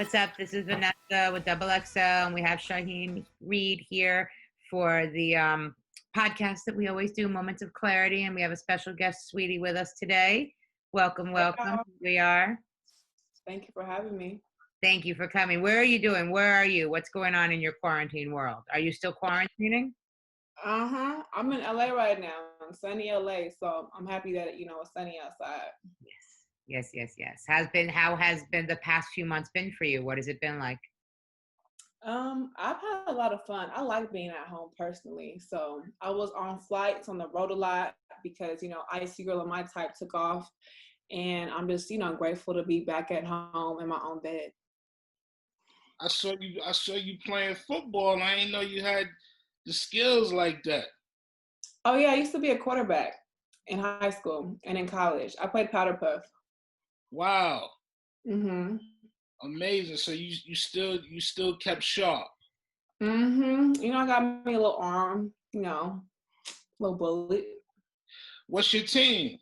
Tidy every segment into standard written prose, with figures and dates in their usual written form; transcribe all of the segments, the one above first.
What's up? This is Vanessa with Double XL, and we have Shaheem Reid here for the podcast that we always do, Moments of Clarity, and we have a special guest, Saweetie, with us today. Welcome, Hey, welcome. y'all. We are. Thank you for having me. Thank you for coming. Where are you doing? Where are you? What's going on in your quarantine world? Are you still quarantining? I'm in LA right now, in sunny LA, so I'm happy that it's sunny outside. Yes. How has been the past few months been for you? What has it been like? I've had a lot of fun. I like being at home personally. So I was on flights on the road a lot because Icy Girl and my type took off, and I'm just grateful to be back at home in my own bed. I saw you playing football. I didn't know you had the skills like that. Oh yeah, I used to be a quarterback in high school and in college. I played powder puff. Wow, Mhm. amazing. So you still kept sharp. I got me a little arm, little bullet. What's your team?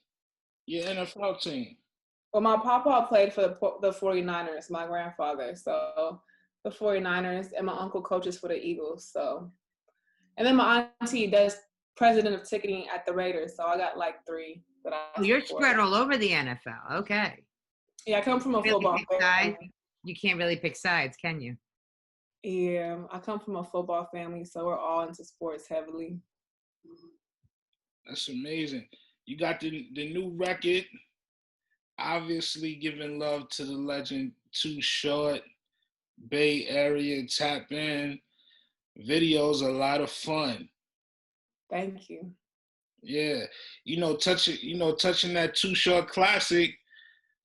Your NFL team? Well, my papa played for the 49ers, my grandfather. So the 49ers, and my uncle coaches for the Eagles. So, and then my auntie does president of ticketing at the Raiders. So I got like three that I Oh, you're support. spread all over the NFL. Okay. Yeah, I come from a Really football pick sides? family. You can't really pick sides, can you? Yeah, I come from a football family, so we're all into sports heavily. That's amazing. You got the new record. Obviously, giving love to the legend. Too Short, Bay Area, Tap In. Videos a lot of fun. Thank you. Yeah, touching that Too Short classic.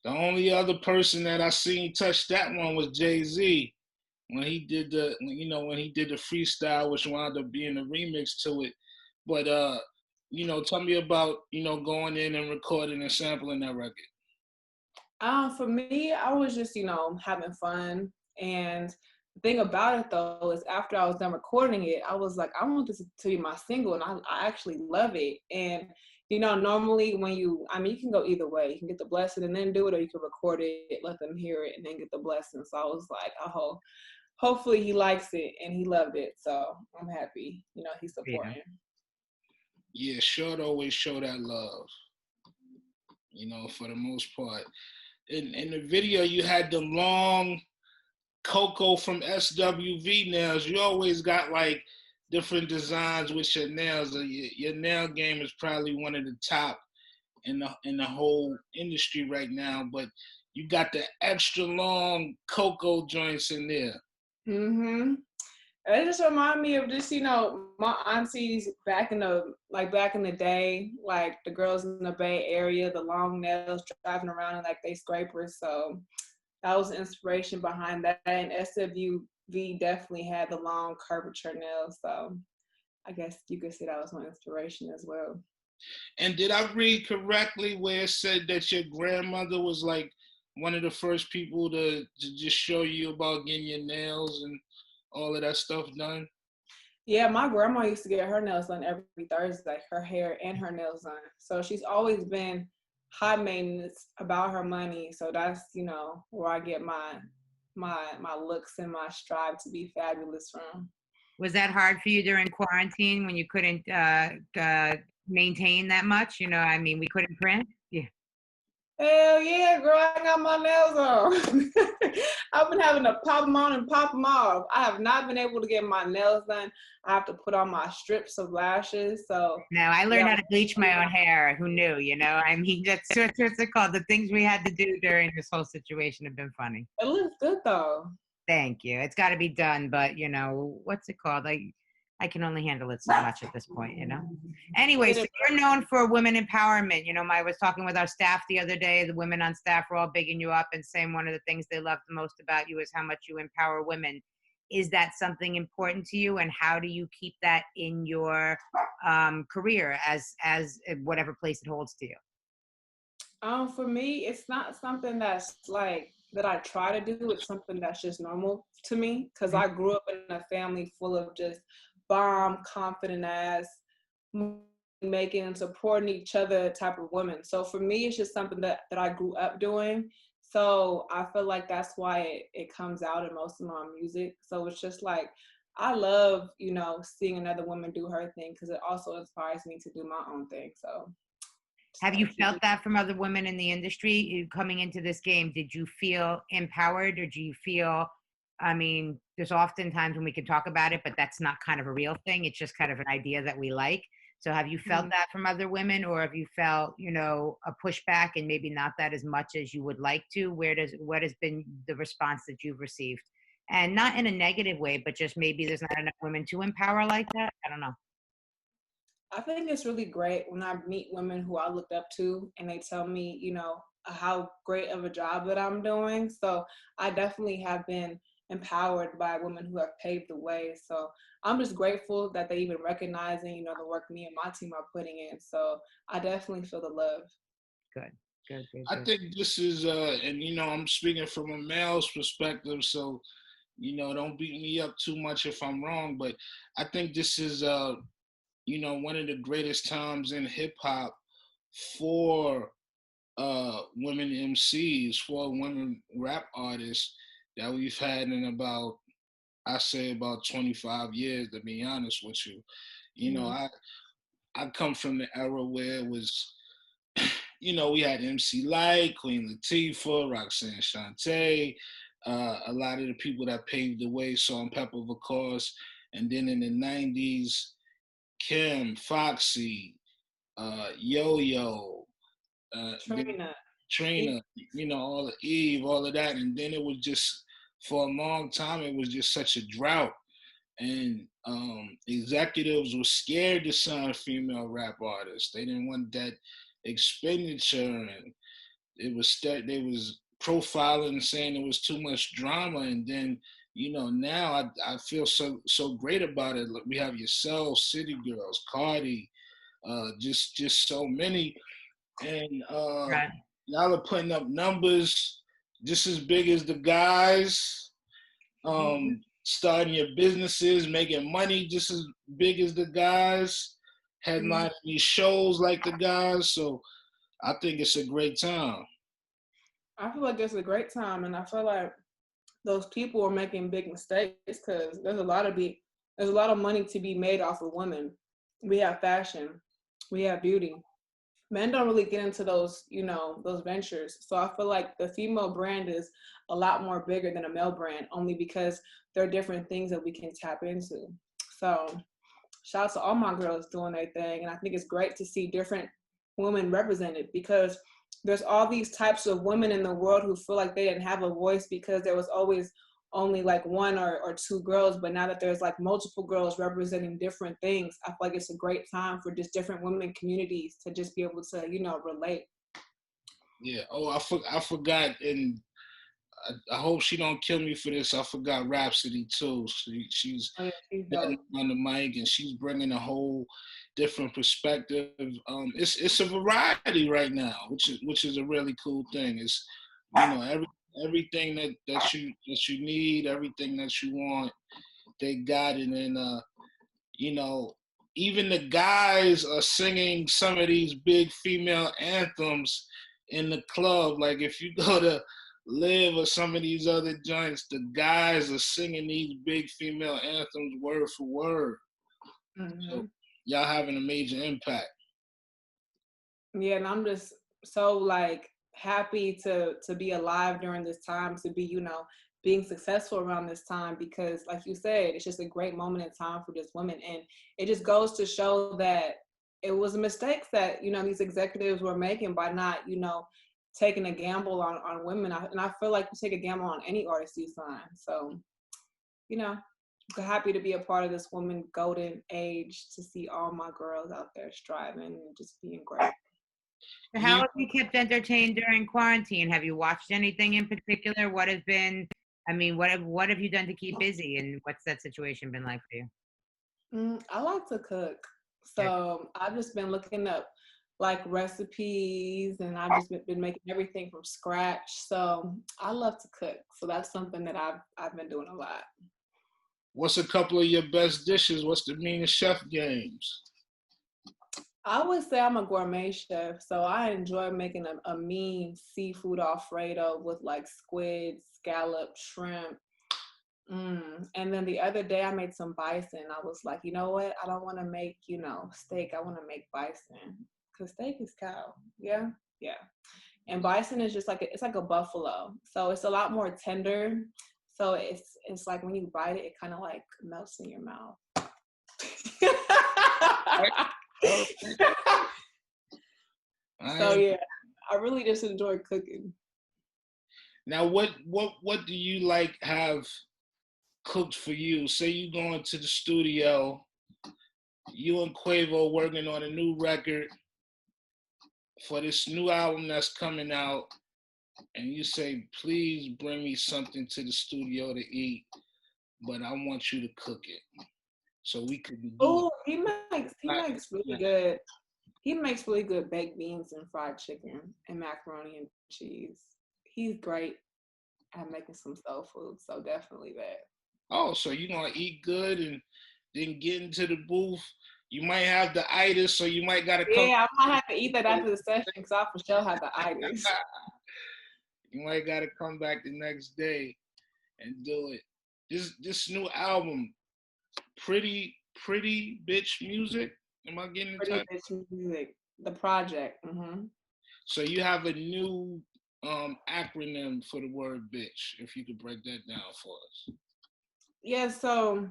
The only other person that I seen touch that one was Jay-Z when he did the freestyle, which wound up being a remix to it. But tell me about going in and recording and sampling that record. For me, I was just, having fun. And the thing about it though is after I was done recording it, I was like, I want this to be my single, and I actually love it. And normally when you can go either way. You can get the blessing and then do it, or you can record it, let them hear it, and then get the blessing. So I was like, oh, hopefully he likes it, and he loved it. So I'm happy, he's supporting. Yeah, Short always show that love, for the most part. In the video, you had the long Coco from SWV nails. You always got like different designs with your nails. Your nail game is probably one of the top in the whole industry right now. But you got the extra long Coco joints in there. It just remind me of just, my aunties back in the day, like the girls in the Bay Area, the long nails, driving around in like they scrapers. So that was the inspiration behind that. And SWV definitely had the long curvature nails. So I guess you could say that was my inspiration as well. And did I read correctly where it said that your grandmother was like one of the first people to just show you about getting your nails and all of that stuff done? Yeah, my grandma used to get her nails done every Thursday, her hair and her nails done. So she's always been high maintenance about her money. So that's, where I get my looks and my strive to be fabulous from. Was that hard for you during quarantine when you couldn't maintain that much? We couldn't print. Yeah. Hell yeah, girl, I got my nails on. I've been having to pop them on and pop them off. I have not been able to get my nails done. I have to put on my strips of lashes. So no, I learned how to bleach my own hair. Who knew? That's what's it called. The things we had to do during this whole situation have been funny. It looks good though. Thank you. It's got to be done, but what's it called? I can only handle it so much at this point, Anyway, so you're known for women empowerment. I was talking with our staff the other day. The women on staff were all bigging you up and saying one of the things they love the most about you is how much you empower women. Is that something important to you, and how do you keep that in your career as whatever place it holds to you? For me, it's not something that's like that I try to do. It's something that's just normal to me because I grew up in a family full of just bomb, confident ass, making and supporting each other type of women. So for me, it's just something that I grew up doing. So I feel like that's why it comes out in most of my music. So it's just like, I love, seeing another woman do her thing because it also inspires me to do my own thing. So just Have you gotta keep felt it. that from other women in the industry coming into this game? Did you feel empowered, or do you feel, I mean, there's often times when we can talk about it, but that's not kind of a real thing. It's just kind of an idea that we like. So have you felt Mhm. that from other women, or have you felt, a pushback and maybe not that as much as you would like to? What has been the response that you've received? And not in a negative way, but just maybe there's not enough women to empower like that. I don't know. I think it's really great when I meet women who I looked up to and they tell me, how great of a job that I'm doing. So I definitely have been empowered by women who have paved the way. So I'm just grateful that they even recognizing, the work me and my team are putting in. So I definitely feel the love. Good, good, good, I good. think this is, and I'm speaking from a male's perspective, so don't beat me up too much if I'm wrong, but I think this is, one of the greatest times in hip hop for women MCs, for women rap artists that we've had in about, I say about 25 years, to be honest with you. Mhm. I come from the era where it was, we had MC Light, Queen Latifah, Roxanne Shante, a lot of the people that paved the way, Salt and Pepper, of course. And then in the 90s, Kim, Foxy, Yo-Yo, then Trina. Trina, all of Eve, all of that. And then it was just, for a long time, it was just such a drought. And executives were scared to sign female rap artists. They didn't want that expenditure, and they was profiling, saying it was too much drama. And then now I feel so great about it. Look, we have yourself, City Girls, Cardi, just so many, and Right. y'all are putting up numbers just as big as the guys. Starting your businesses, making money just as big as the guys, Mhm. headlining these shows like the guys. So I think it's a great time. I feel like it's a great time, and I feel like those people are making big mistakes because there's a lot of money to be made off of women. We have fashion, we have beauty. Men don't really get into those ventures. So I feel like the female brand is a lot more bigger than a male brand, only because there are different things that we can tap into. So shout out to all my girls doing their thing. And I think it's great to see different women represented because there's all these types of women in the world who feel like they didn't have a voice because there was always only like one or two girls. But now that there's like multiple girls representing different things, I feel like it's a great time for just different women communities to just be able to, relate. Yeah. Oh, I forgot, and I hope she don't kill me for this. I forgot Rhapsody too. She's Oh, yeah, she's been dope. on the mic, and she's bringing a whole different perspective. It's a variety right now, which is a really cool thing. It's everything that you need, everything that you want, they got it. And you know, even the guys are singing some of these big female anthems in the club. Like if you go to Live or some of these other joints, the guys are singing these big female anthems word for word. So Hmm. y'all having a major impact. Yeah, and I'm just so like happy to be alive during this time, to be, being successful around this time because like you said, it's just a great moment in time for just women. And it just goes to show that it was mistakes that, these executives were making by not, taking a gamble on women. And I feel like you take a gamble on any artist you sign. So, you know, happy to be a part of this woman golden age to see all my girls out there striving and just being great. So Do how you have you kept entertained during quarantine? Have you watched anything in particular? What has been, I mean, what have you done to keep busy, and what's that situation been like for you? I like to cook. Yeah. So I've just been looking up like recipes and I've just been making everything from scratch. So I love to cook. So that's something that I've been doing a lot. What's a couple of your best dishes? What's the meanest chef games? I would say I'm a gourmet chef, so I enjoy making a mean seafood Alfredo with like squid, scallop, shrimp. And then the other day I made some bison. I was like, you know what? I don't want to make, steak. I want to make bison because steak is cow. Yeah, yeah. And bison is just like it's like a buffalo, so it's a lot more tender. So it's like when you bite it, it kind of like melts in your mouth. So yeah, I really just enjoy cooking. Now, what do you like have cooked for you? Say you going to the studio, you and Quavo working on a new record for this new album that's coming out, and you say, please bring me something to the studio to eat, but I want you to cook it. So we could do Oh, he makes really good. He makes really good baked beans and fried chicken and macaroni and cheese. He's great at making some soul food, so definitely that. Oh, so you're gonna eat good and then get into the booth. You might have the itis, so you might gotta come. Yeah, I might have to eat that after the session because I for sure have the itis. You might gotta come back the next day and do it. This new album, pretty bitch music. Am I getting the Pretty title? bitch music, the project. So you have a new acronym for the word bitch. If you could break that down for us. Yeah, so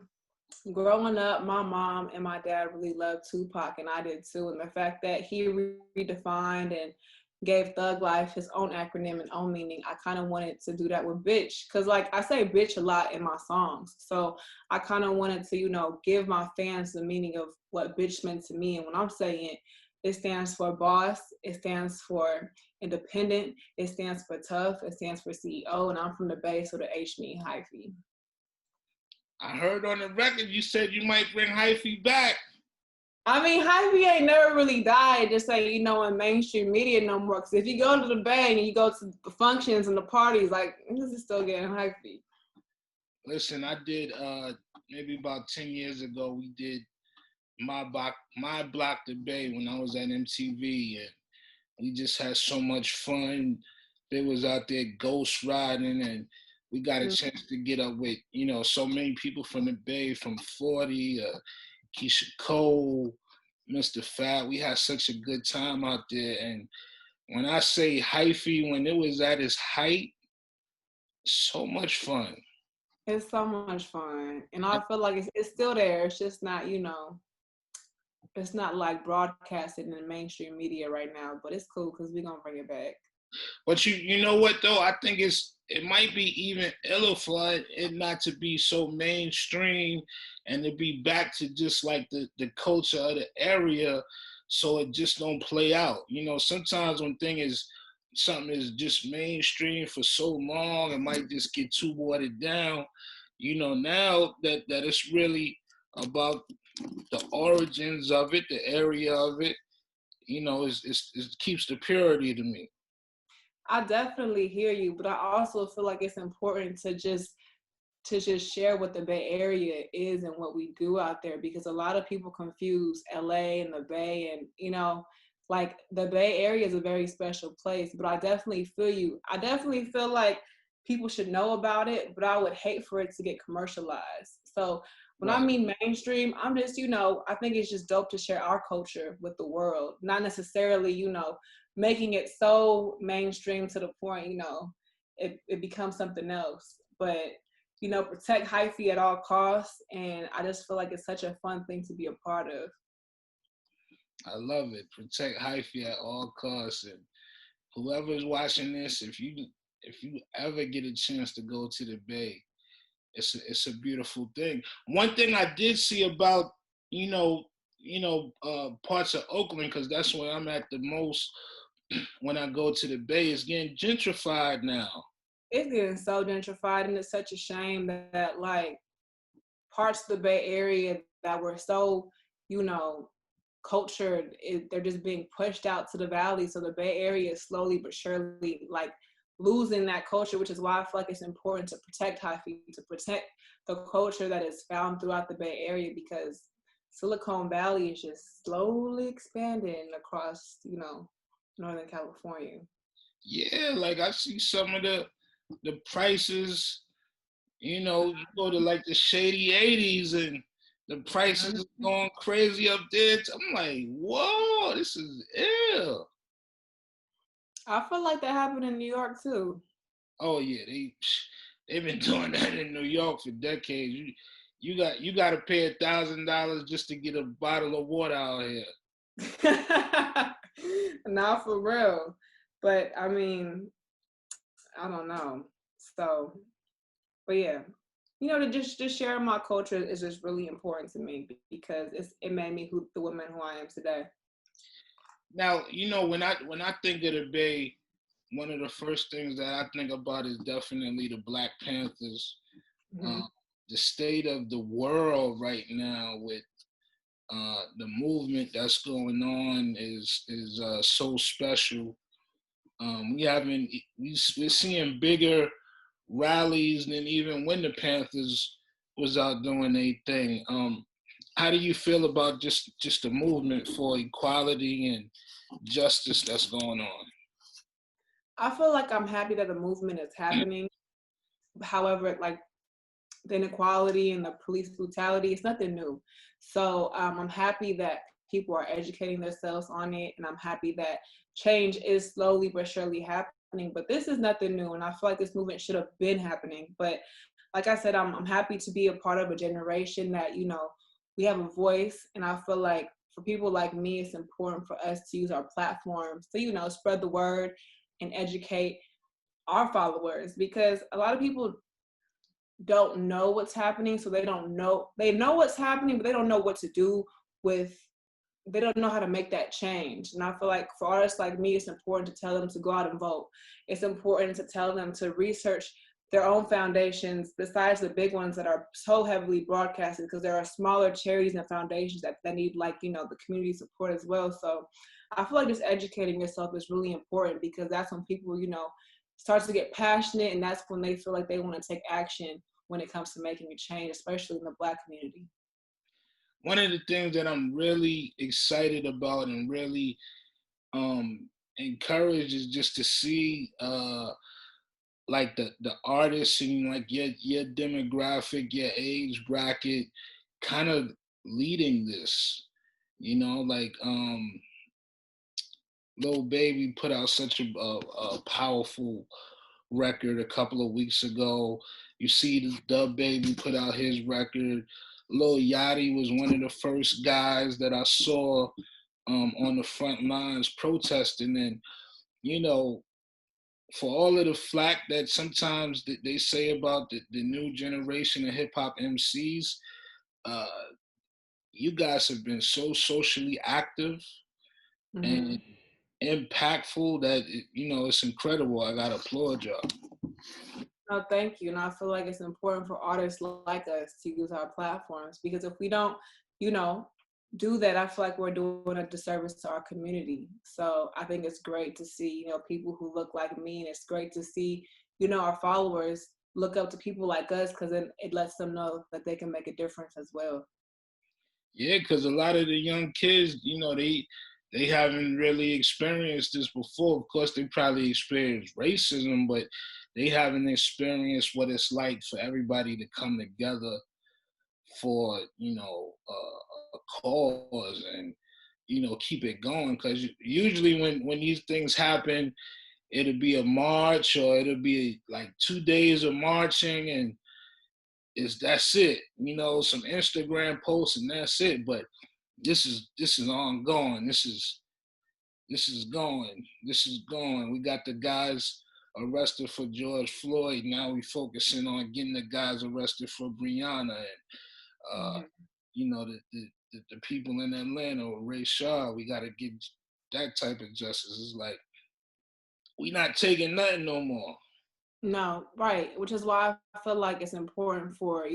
growing up, my mom and my dad really loved Tupac, and I did too. And the fact that he redefined and gave Thug Life his own acronym and own meaning, I kind of wanted to do that with bitch. Because, like, I say bitch a lot in my songs. So I kind of wanted to, give my fans the meaning of what bitch meant to me. And when I'm saying it, it stands for boss, it stands for independent, it stands for tough, it stands for CEO, and I'm from the Bay, so the H mean hyphy. I heard on the record you said you might bring hyphy back. I mean, hyphy ain't never really died, just say, in mainstream media no more. Because if you go to the Bay and you go to the functions and the parties, like, this is still getting hyphy. Listen, I did, maybe about 10 years ago, we did my block the Bay when I was at MTV, and we just had so much fun. They was out there ghost riding, and we got a chance to get up with, so many people from the Bay, from 40, Keisha Cole, Mr. Fat. We had such a good time out there. And when I say hyphy, when it was at its height, so much fun. It's so much fun. And I feel like it's still there. It's just not, it's not like broadcasted in the mainstream media right now, but it's cool because we're going to bring it back. But you know what though? I think it might be even iller for it not to be so mainstream and to be back to just like the culture of the area, so it just don't play out. Sometimes when something is just mainstream for so long, it might just get too watered down. Now that it's really about the origins of it, the area of it, it keeps the purity to me. I definitely hear you, but I also feel like it's important to just share what the Bay Area is and what we do out there, because a lot of people confuse LA and the Bay, and like the Bay Area is a very special place. But I definitely feel you. I definitely feel like people should know about it, but I would hate for it to get commercialized. So when I mean mainstream, I'm just, I think it's just dope to share our culture with the world, not necessarily, making it so mainstream to the point, it becomes something else. But, protect hyphy at all costs. And I just feel like it's such a fun thing to be a part of. I love it. Protect hyphy at all costs. And whoever's watching this, if you ever get a chance to go to the Bay, it's a beautiful thing. One thing I did see about, parts of Oakland, because that's where I'm at the most when I go to the Bay, is getting gentrified now. It's getting so gentrified, and it's such a shame that like parts of the Bay Area that were so, cultured, they're just being pushed out to the valley. So the Bay Area is slowly but surely like losing that culture, which is why I feel like it's important to protect hyphy, to protect the culture that is found throughout the Bay Area, because Silicon Valley is just slowly expanding across, Northern California. Yeah, like I see some of the prices. You go to like the shady 80s and the prices are going crazy up there. I'm like, whoa, this is ill. I feel like that happened in New York too. Oh yeah, they've been doing that in New York for decades. You got to pay $1,000 just to get a bottle of water out here. Not for real. But I mean, I don't know. So, but yeah, to just share my culture is just really important to me because it made me the woman who I am today. Now, when I think of the Bay, one of the first things that I think about is definitely the Black Panthers. Mm-hmm. The state of the world right now with the movement that's going on is so special. We're seeing bigger rallies than even when the Panthers was out doing their thing. How do you feel about just the movement for equality and justice that's going on? I feel like I'm happy that the movement is happening. However, like the inequality and the police brutality, it's nothing new. So I'm happy that people are educating themselves on it, and I'm happy that change is slowly but surely happening. But this is nothing new, and I feel like this movement should have been happening. But like I said, I'm happy to be a part of a generation that, we have a voice, and I feel like for people like me, it's important for us to use our platforms to, spread the word and educate our followers, because a lot of people don't know what's happening, so they know what's happening, but they don't know what to do they don't know how to make that change. And I feel like for artists like me, it's important to tell them to go out and vote. It's important to tell them to research their own foundations besides the big ones that are so heavily broadcasted, because there are smaller charities and foundations that need the community support as well. So I feel like just educating yourself is really important, because that's when people starts to get passionate, and that's when they feel like they want to take action when it comes to making a change, especially in the Black community. One of the things that I'm really excited about and really encouraged is just to see like the artists and like your demographic, your age bracket kind of leading this. Like Lil Baby put out such a powerful record a couple of weeks ago. You see the Dub Baby put out his record. Lil Yachty was one of the first guys that I saw on the front lines protesting. And, for all of the flack that sometimes they say about the new generation of hip hop MCs, uh, you guys have been so socially active and impactful that, it's incredible. I got to applaud y'all. No, thank you. And I feel like it's important for artists like us to use our platforms, because if we don't, do that, I feel like we're doing a disservice to our community. So I think it's great to see, people who look like me, and it's great to see, our followers look up to people like us, because then it lets them know that they can make a difference as well. Yeah, because a lot of the young kids, they haven't really experienced this before. Of course, they probably experienced racism, but they haven't experienced what it's like for everybody to come together for, a cause and, keep it going. Because usually when these things happen, it'll be a march or it'll be like 2 days of marching and that's it. Some Instagram posts and that's it. But this is ongoing. This is going. This is going. We got the guys arrested for George Floyd. Now we focusing on getting the guys arrested for Breonna and the people in Atlanta or Ray Shaw. We got to get that type of justice. It's like we not taking nothing no more. No, right. Which is why I feel like it's important for,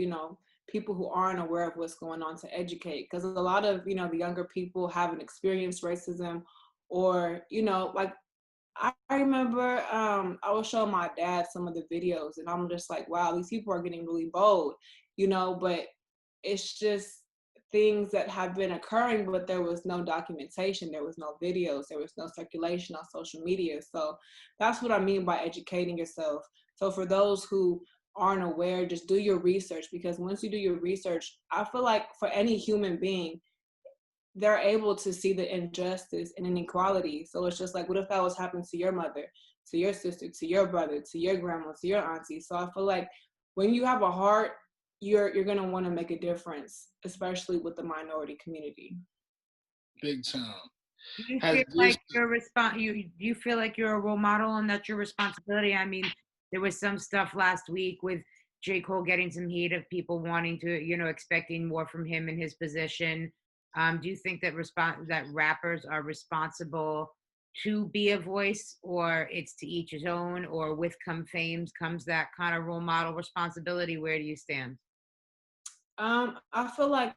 people who aren't aware of what's going on to educate. Because a lot of, the younger people haven't experienced racism, or, like I remember I was showing my dad some of the videos, and I'm just like, wow, these people are getting really bold, but it's just things that have been occurring, but there was no documentation, there was no videos, there was no circulation on social media. So that's what I mean by educating yourself. So for those who aren't aware, just do your research, because once you do your research, I feel like for any human being, they're able to see the injustice and inequality. So it's just like, what if that was happening to your mother, to your sister, to your brother, to your grandma, to your auntie? So I feel like when you have a heart, you're gonna want to make a difference, especially with the minority community. Big time. Do you Has feel this like you feel like you're a role model and that's your responsibility? I mean, there was some stuff last week with J. Cole getting some heat of people wanting to, expecting more from him in his position. Do you think that that rappers are responsible to be a voice, or it's to each his own, or with come fames comes that kind of role model responsibility? Where do you stand? I feel like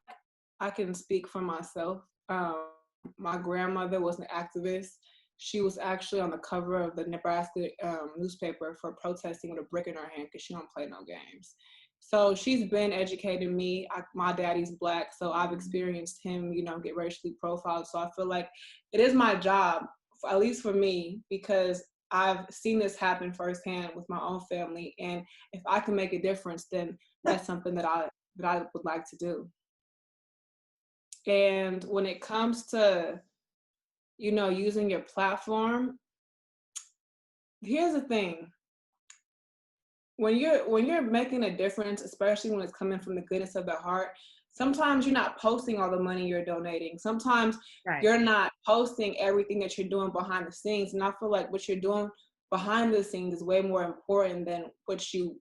I can speak for myself. My grandmother was an activist. She was actually on the cover of the Nebraska newspaper for protesting with a brick in her hand because she don't play no games. So she's been educating me. My daddy's Black, so I've experienced him, get racially profiled. So I feel like it is my job, at least for me, because I've seen this happen firsthand with my own family. And if I can make a difference, then that's something that I would like to do. And when it comes to, using your platform, here's the thing. When you're making a difference, especially when it's coming from the goodness of the heart, sometimes you're not posting all the money you're donating. Sometimes Right. you're not posting everything that you're doing behind the scenes. And I feel like what you're doing behind the scenes is way more important than what you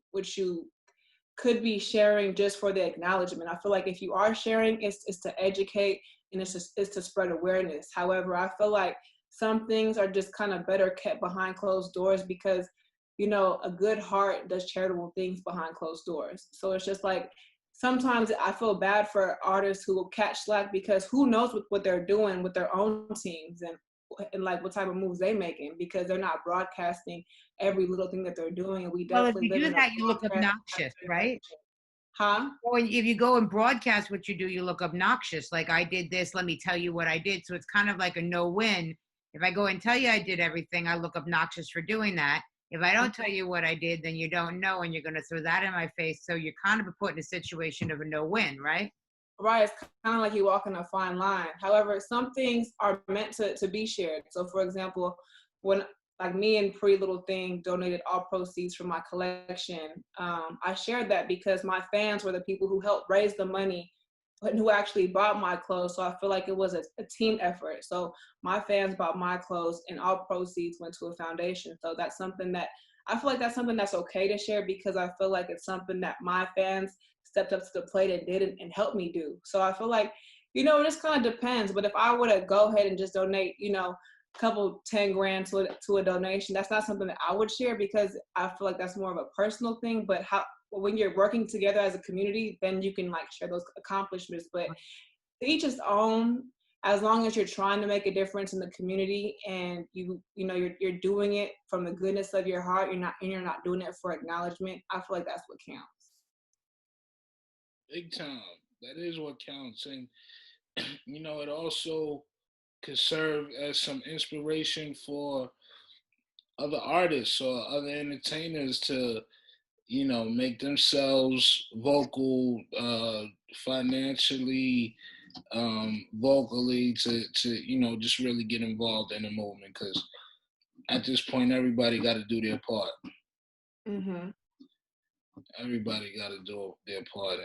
could be sharing just for the acknowledgement. I feel like if you are sharing, it's to educate and it's to spread awareness. However, I feel like some things are just kind of better kept behind closed doors because, a good heart does charitable things behind closed doors. So it's just like, sometimes I feel bad for artists who will catch slack because who knows what they're doing with their own teams and like what type of moves they making, because they're not broadcasting every little thing that they're doing. And we Well, if definitely you live do in a that, you look broadcast obnoxious, right? Huh? Or if you go and broadcast what you do, you look obnoxious. Like, I did this, let me tell you what I did. So it's kind of like a no-win. If I go and tell you I did everything, I look obnoxious for doing that. If I don't tell you what I did, then you don't know, and you're going to throw that in my face. So you're kind of put in a situation of a no-win, right? Right, it's kind of like you walking a fine line. However, some things are meant to be shared. So for example, when like me and Pretty Little Thing donated all proceeds from my collection, I shared that because my fans were the people who helped raise the money and who actually bought my clothes. So I feel like it was a team effort. So my fans bought my clothes and all proceeds went to a foundation. So that's something that I feel like that's okay to share because I feel like it's something that my fans stepped up to the plate and did and helped me do. So I feel like, it just kind of depends. But if I were to go ahead and just donate, a couple 10 grand to a donation, that's not something that I would share because I feel like that's more of a personal thing. But when you're working together as a community, then you can like share those accomplishments. But to each his own. As long as you're trying to make a difference in the community and you're doing it from the goodness of your heart, you're not doing it for acknowledgement, I feel like that's what counts. big time? That is what counts, and it also could serve as some inspiration for other artists or other entertainers to make themselves vocal, financially, vocally, to just really get involved in the movement, because at this point everybody got to do their part. Mm-hmm. Everybody got to do their part,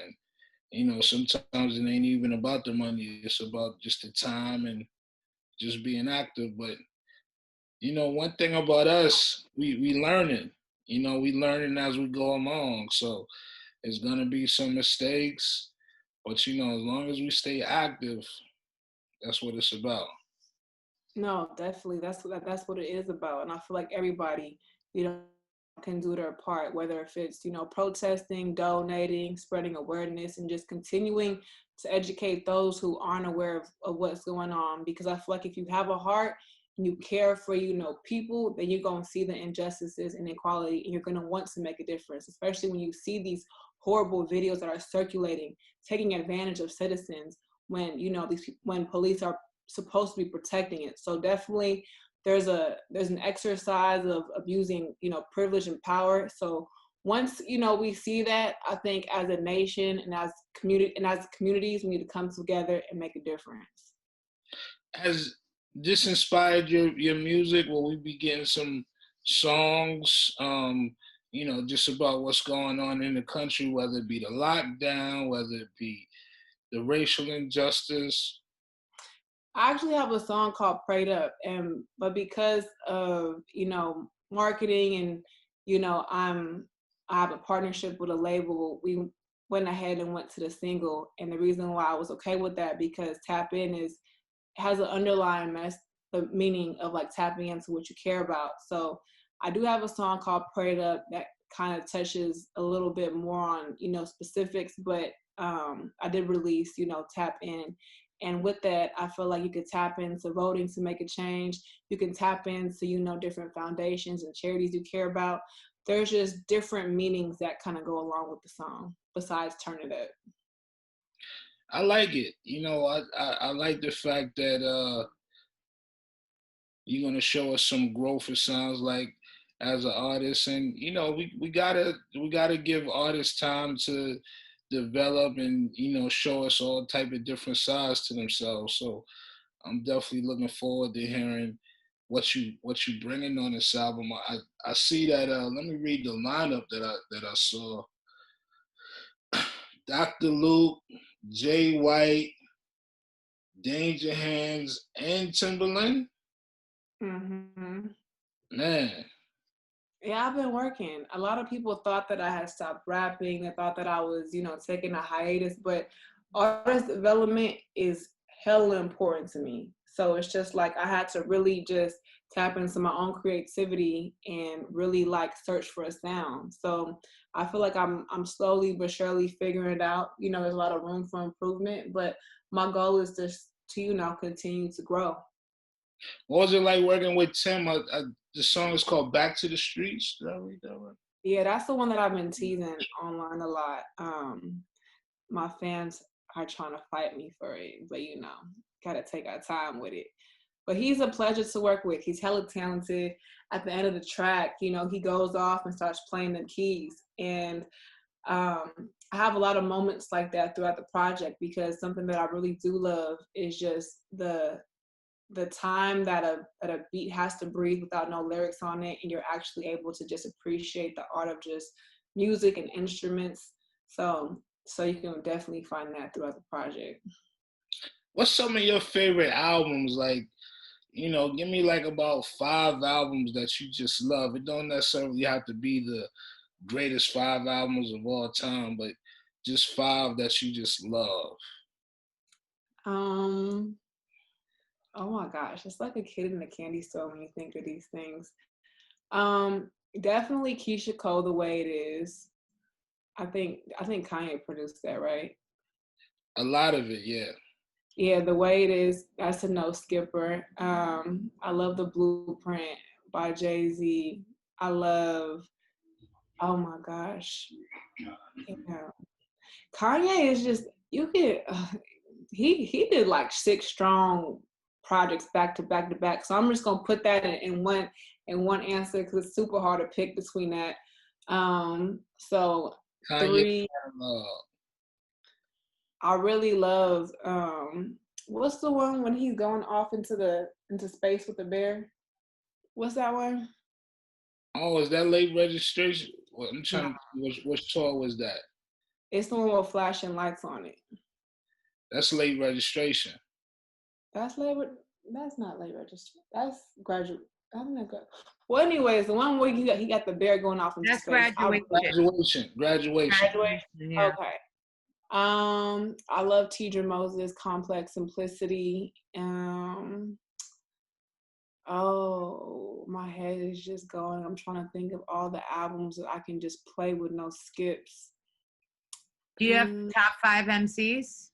and sometimes it ain't even about the money, it's about just the time and just being active. But one thing about us, we learning. We learning as we go along. So it's gonna be some mistakes, but as long as we stay active, that's what it's about. No, definitely. That's what it is about. And I feel like everybody, can do their part, whether if it's, protesting, donating, spreading awareness, and just continuing to educate those who aren't aware of what's going on. Because I feel like if you have a heart and you care for, people, then you're going to see the injustices and inequality, and you're going to want to make a difference, especially when you see these horrible videos that are circulating, taking advantage of citizens when, you know, when police are supposed to be protecting it. So definitely there's an exercise of abusing, you know, privilege and power. So once, you know, we see that, I think as a nation and as communities, we need to come together and make a difference. Has this inspired your music? Will we be getting some songs, you know, just about what's going on in the country, whether it be the lockdown, whether it be the racial injustice? I actually have a song called Prayed Up, but because of, you know, marketing and, you know, I have a partnership with a label, we went ahead and went to the single. And the reason why I was okay with that, because Tap In has an underlying the meaning of like tapping into what you care about. So I do have a song called Prayed Up that kind of touches a little bit more on, you know, specifics, but I did release, you know, Tap In. And with that, I feel like you could tap into voting to make a change. You can tap into, you know, different foundations and charities you care about. There's just different meanings that kind of go along with the song besides Turn It Up. I like it. You know, I like the fact that you're gonna show us some growth. It sounds like as an artist, and you know, we gotta give artists time to develop and, you know, show us all type of different sides to themselves. So I'm definitely looking forward to hearing what you bringing on this album. I see that. Let me read the lineup that I saw. Dr. Luke, Jay White, Danger Hands, and Timberland. Mm-hmm. Man, Yeah, I've been working. A lot of people thought that I had stopped rapping. They thought that I was, you know, taking a hiatus, but artist development is hella important to me. So it's just like I had to really just tap into my own creativity and really like search for a sound. So I feel like I'm slowly but surely figuring it out. You know, there's a lot of room for improvement, but my goal is just to, you know, continue to grow. what was it like working with Tim? The song is called "Back to the Streets." Did I read that right? Yeah, that's the one that I've been teasing online a lot. My fans are trying to fight me for it, but you know, gotta take our time with it. But he's a pleasure to work with. He's hella talented. At the end of the track, you know, he goes off and starts playing the keys. And I have a lot of moments like that throughout the project, because something that I really do love is just the time that a beat has to breathe without no lyrics on it, and you're actually able to just appreciate the art of just music and instruments. So you can definitely find that throughout the project. What's some of your favorite albums? Like, you know, give me like about 5 albums that you just love. It don't necessarily have to be the greatest 5 albums of all time, but just 5 that you just love. Um, oh my gosh, it's like a kid in a candy store when you think of these things. Um, Definitely Keisha Cole, The Way It Is. I think Kanye produced that, right? A lot of it, yeah. Yeah, The Way It Is, that's a no skipper. I love The Blueprint by Jay-Z. I love, oh my gosh. Yeah. Kanye is just, you can, he did like 6 strong projects back to back to back. So I'm just gonna put that in one answer, because it's super hard to pick between that. So Kanye, 3, I really love what's the one when he's going off into space with the bear? What's that one? oh, is that late registration? Well, I'm No, trying to which tour was that? it's the one with flashing lights on it. That's late registration. That's labor. That's not late registration. That's graduate. I'm not good. Well, anyways, the one where he got the bear going off into That's space. graduation. Graduation. Graduate. Yeah. Okay. I love Tidra Moses, Complex Simplicity. Oh, my head is just going. I'm trying to think of all the albums that I can just play with no skips. Do you have top 5 MCs?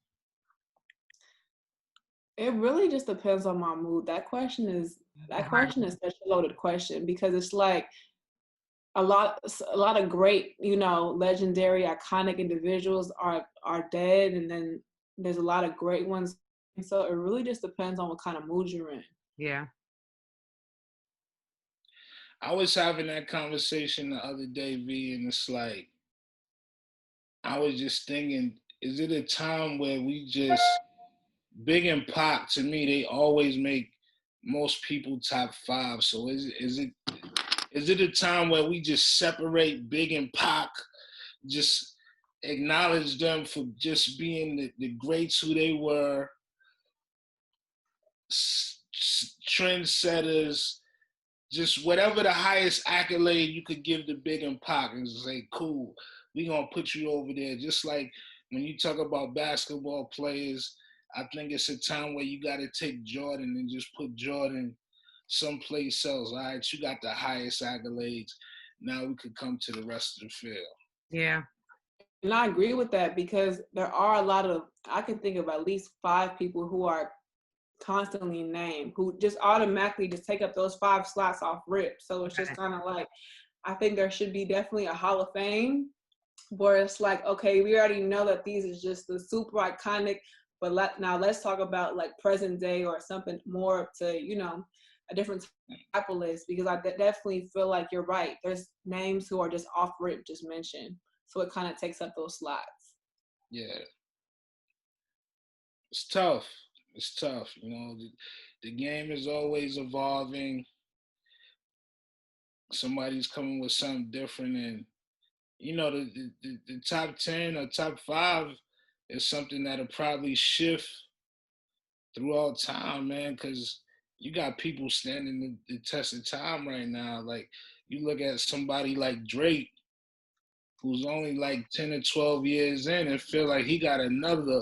It really just depends on my mood. That question is such a loaded question, because it's like a lot of great, you know, legendary, iconic individuals are dead, and then There's a lot of great ones. And so it really just depends on what kind of mood you're in. Yeah. I was having that conversation the other day, V, and it's like, I was just thinking, is it a time where we just, Big and Pac, to me, they always make most people top 5. So is it a time where we just separate Big and Pac, just acknowledge them for just being the greats who they were, trendsetters, just whatever the highest accolade you could give to Big and Pac, and say, cool, we gonna put you over there. Just like when you talk about basketball players, I think it's a time where you gotta take Jordan and just put Jordan someplace else. All right, you got the highest accolades. Now we could come to the rest of the field. Yeah. And I agree with that because there are a lot of, I can think of at least 5 people who are constantly named, who just automatically just take up those 5 slots off rip. So it's just kind of like, I think there should be definitely a Hall of Fame where it's like, okay, we already know that these is just the super iconic, but now let's talk about like present day or something more to, you know, a different type of list, because I definitely feel like you're right. There's names who are just off rip, just mentioned. So it kind of takes up those slots. Yeah. It's tough. It's tough. You know, the game is always evolving. Somebody's coming with something different, and you know, the top 10 or top 5 is something that'll probably shift throughout time, man, because you got people standing the test of time right now. Like, you look at somebody like Drake, who's only like 10 or 12 years in, and feel like he got another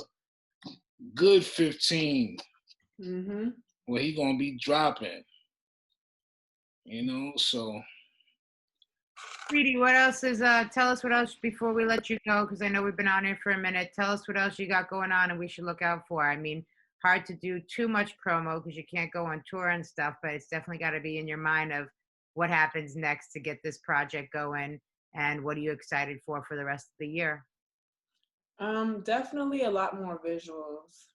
good 15 where he gonna be dropping, you know, so. Saweetie, what else is, tell us what else before we let you go, because I know we've been on here for a minute. Tell us what else you got going on and we should look out for. I mean, hard to do too much promo because you can't go on tour and stuff, but it's definitely got to be in your mind of what happens next to get this project going, and what are you excited for the rest of the year? Definitely a lot more visuals.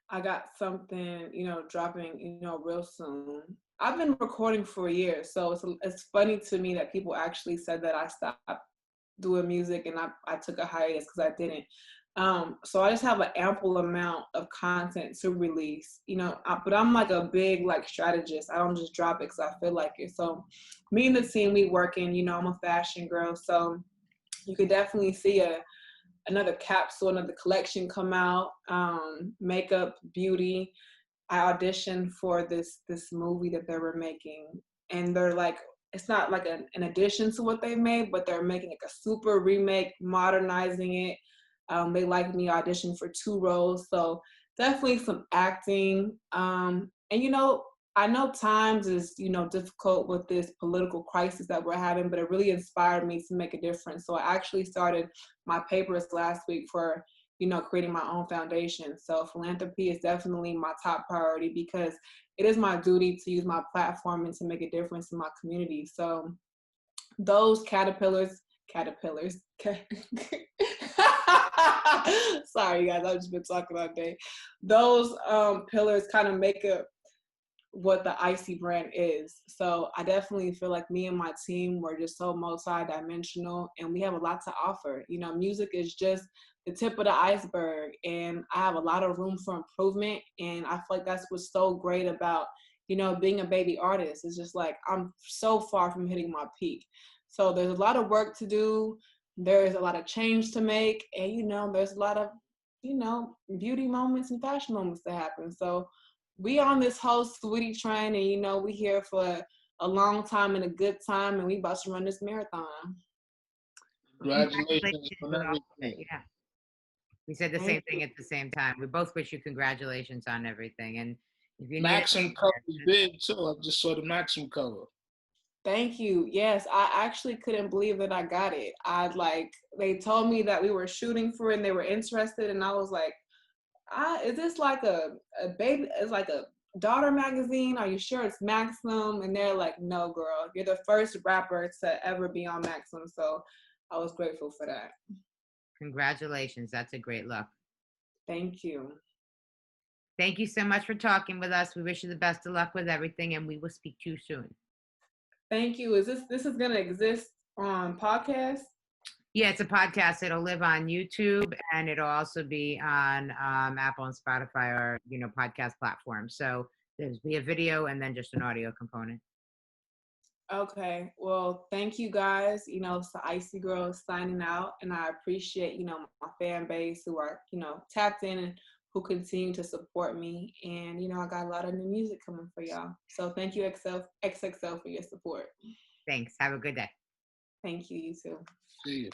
I got something, you know, dropping, you know, real soon. I've been recording for years, so it's funny to me that people actually said that I stopped doing music and I took a hiatus because I didn't. So I just have an ample amount of content to release, you know, but I'm like a big like strategist. I don't just drop it because I feel like it. So me and the team, we working, you know, I'm a fashion girl, so you could definitely see another capsule, another collection come out, makeup, beauty. I auditioned for this movie that they were making, and they're like, it's not like an addition to what they made, but they're making like a super remake, modernizing it. They like me auditioned for 2 roles, so definitely some acting. And you know, I know times is, you know, difficult with this political crisis that we're having, but it really inspired me to make a difference. So I actually started my papers last week for, you know, creating my own foundation. So philanthropy is definitely my top priority because it is my duty to use my platform and to make a difference in my community. So those caterpillars, sorry guys, I've just been talking all day. Those pillars kind of make up what the Icy brand is. So I definitely feel like me and my team, we're just so multi-dimensional and we have a lot to offer. You know, music is just the tip of the iceberg, and I have a lot of room for improvement, and I feel like that's what's so great about, you know, being a baby artist. It's just like I'm so far from hitting my peak. So there's a lot of work to do. There's a lot of change to make, and you know, there's a lot of, you know, beauty moments and fashion moments to happen. So we on this whole Saweetie train, and you know, we here for a long time and a good time, and we about to run this marathon. Congratulations on with all of it. everything. Yeah, we said the same thing at the same time. We both wish you congratulations on everything, and if you need Maxim cover is big too. I just saw the Maxim cover. Thank you. Yes, I actually couldn't believe that I got it. They told me that we were shooting for it and they were interested, and I was like, is this like a baby? It's like a daughter magazine. Are you sure it's Maxim? And they're like, no, girl, you're the first rapper to ever be on Maxim. So I was grateful for that. Congratulations. That's a great look. Thank you. Thank you so much for talking with us. We wish you the best of luck with everything, and we will speak to you soon. Thank you. Is this is gonna exist on podcast? Yeah, it's a podcast. It'll live on YouTube, and it'll also be on Apple and Spotify, or podcast platforms. So there's be a video and then just an audio component. Okay. Well, thank you guys. It's the Icy Girl signing out, and I appreciate my fan base who are tapped in and who continue to support me. And I got a lot of new music coming for y'all. So thank you, XXL, for your support. Thanks. Have a good day. Thank you. You too. See you.